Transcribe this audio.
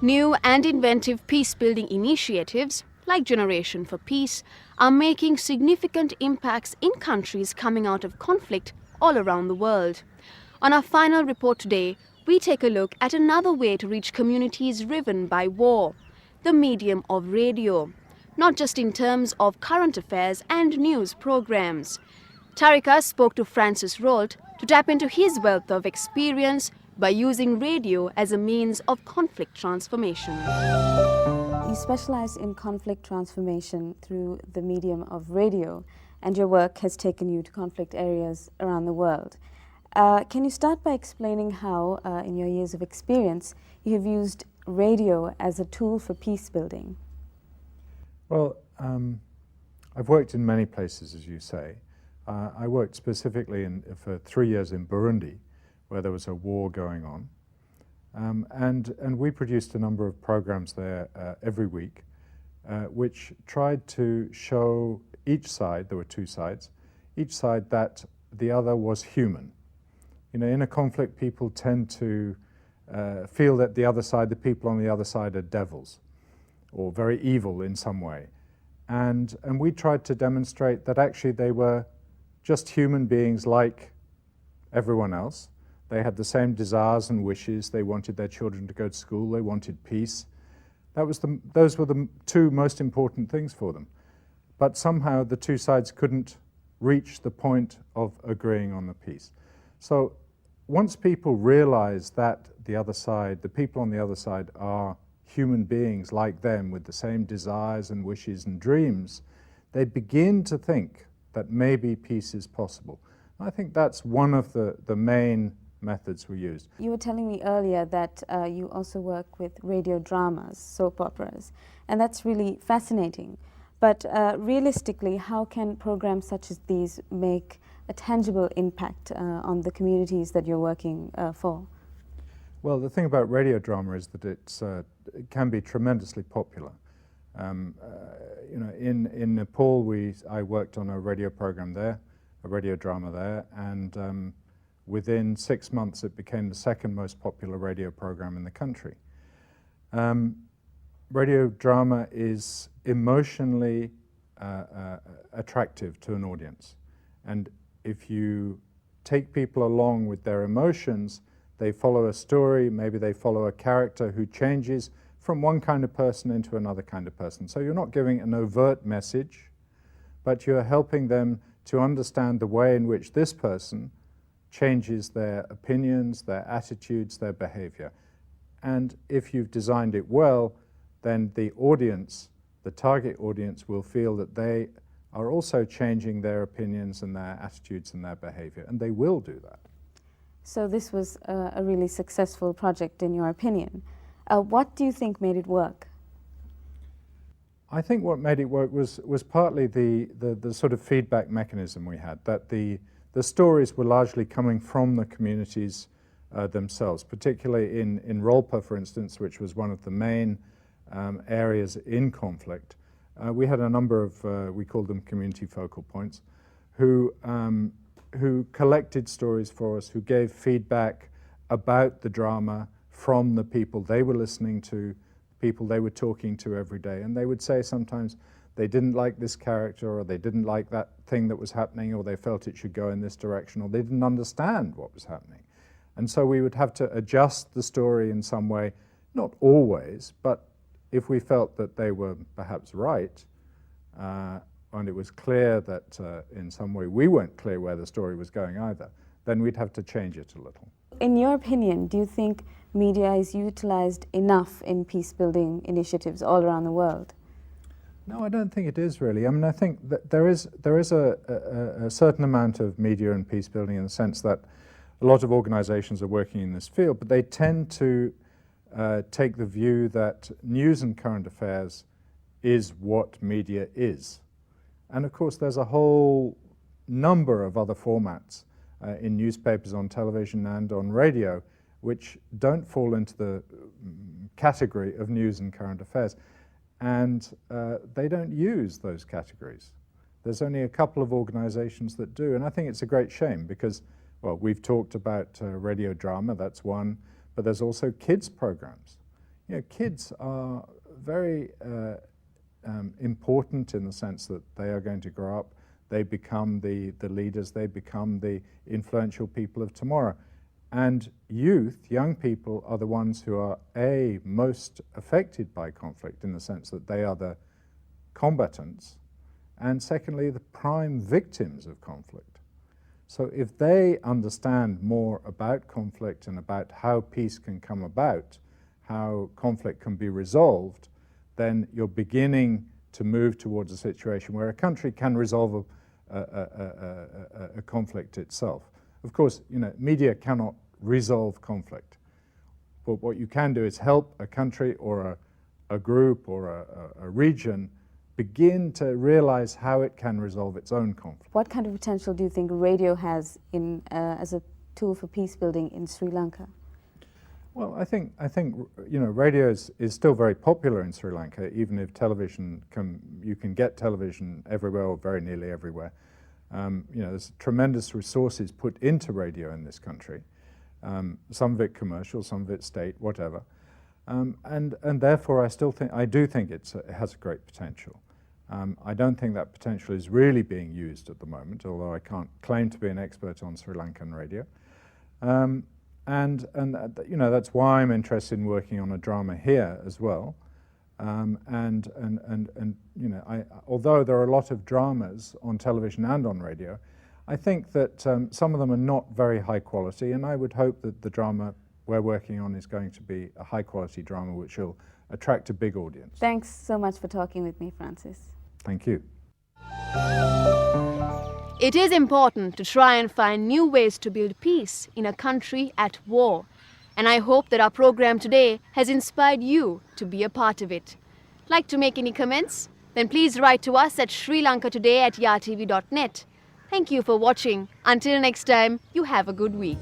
New and inventive peace-building initiatives, like Generation for Peace, are making significant impacts in countries coming out of conflict all around the world. On our final report today, we take a look at another way to reach communities riven by war, the medium of radio, not just in terms of current affairs and news programs. Tarika spoke to Francis Rolt to tap into his wealth of experience by using radio as a means of conflict transformation. You specialize in conflict transformation through the medium of radio, and your work has taken you to conflict areas around the world. Can you start by explaining how, in your years of experience, you have used radio as a tool for peace building? Well, I've worked in many places, as you say. I worked specifically for 3 years in Burundi, where there was a war going on. And we produced a number of programs there every week, which tried to show each side, there were two sides, each side that the other was human. You know, in a conflict, people tend to feel that the other side, the people on the other side are devils or very evil in some way. And we tried to demonstrate that actually they were just human beings like everyone else. They had the same desires and wishes. They wanted their children to go to school. They wanted peace. Those were the two most important things for them. But somehow the two sides couldn't reach the point of agreeing on the peace. So once people realize that the other side, the people on the other side are human beings like them with the same desires and wishes and dreams, they begin to think that maybe peace is possible. I think that's one of the main methods we used. You were telling me earlier that you also work with radio dramas, soap operas, and that's really fascinating. But realistically, how can programs such as these make a tangible impact on the communities that you're working for? Well, the thing about radio drama is that it can be tremendously popular. You know, in Nepal, I worked on a radio program there, a radio drama there, and within 6 months it became the second most popular radio program in the country. Radio drama is emotionally attractive to an audience, and if you take people along with their emotions, they follow a story, maybe they follow a character who changes from one kind of person into another kind of person. So you're not giving an overt message, but you're helping them to understand the way in which this person changes their opinions, their attitudes, their behavior. And if you've designed it well, then the audience, the target audience, will feel that they are also changing their opinions and their attitudes and their behavior, and they will do that. So this was a really successful project in your opinion. What do you think made it work? I think what made it work was partly the sort of feedback mechanism we had, that the stories were largely coming from the communities themselves, particularly in Rolpa, for instance, which was one of the main areas in conflict. We had a number of, we called them community focal points, who collected stories for us, who gave feedback about the drama from the people they were listening to, people they were talking to every day. And they would say sometimes they didn't like this character, or they didn't like that thing that was happening, or they felt it should go in this direction, or they didn't understand what was happening. And so we would have to adjust the story in some way, not always, but if we felt that they were perhaps right, and it was clear that in some way we weren't clear where the story was going either, then we'd have to change it a little. In your opinion, do you think media is utilized enough in peace-building initiatives all around the world? No, I don't think it is really. I mean, I think that there is a certain amount of media and peace building in the sense that a lot of organizations are working in this field, but they tend to take the view that news and current affairs is what media is. And of course, there's a whole number of other formats in newspapers, on television, and on radio, which don't fall into the category of news and current affairs. And they don't use those categories. There's only a couple of organizations that do, and I think it's a great shame because, well, we've talked about radio drama, that's one, but there's also kids programs. You know, kids are very important in the sense that they are going to grow up, they become the leaders, they become the influential people of tomorrow. And youth, young people, are the ones who are most affected by conflict in the sense that they are the combatants, and secondly, the prime victims of conflict. So if they understand more about conflict and about how peace can come about, how conflict can be resolved, then you're beginning to move towards a situation where a country can resolve a conflict itself. Of course, you know, media cannot resolve conflict, but what you can do is help a country or a group or a region begin to realize how it can resolve its own conflict. What kind of potential do you think radio has in, as a tool for peace building in Sri Lanka? Well, I think you know, radio is still very popular in Sri Lanka, even if television you can get television everywhere or very nearly everywhere. You know, there's tremendous resources put into radio in this country. Some of it commercial, some of it state, whatever. And therefore, I do think it has a great potential. I don't think that potential is really being used at the moment, although I can't claim to be an expert on Sri Lankan radio. And you know, that's why I'm interested in working on a drama here as well. And you know, although there are a lot of dramas on television and on radio, I think that some of them are not very high quality, and I would hope that the drama we're working on is going to be a high quality drama which will attract a big audience. Thanks so much for talking with me, Francis. Thank you. It is important to try and find new ways to build peace in a country at war. And I hope that our program today has inspired you to be a part of it. Like to make any comments? Then please write to us at srilankatoday@yatv.net. Thank you for watching. Until next time, you have a good week.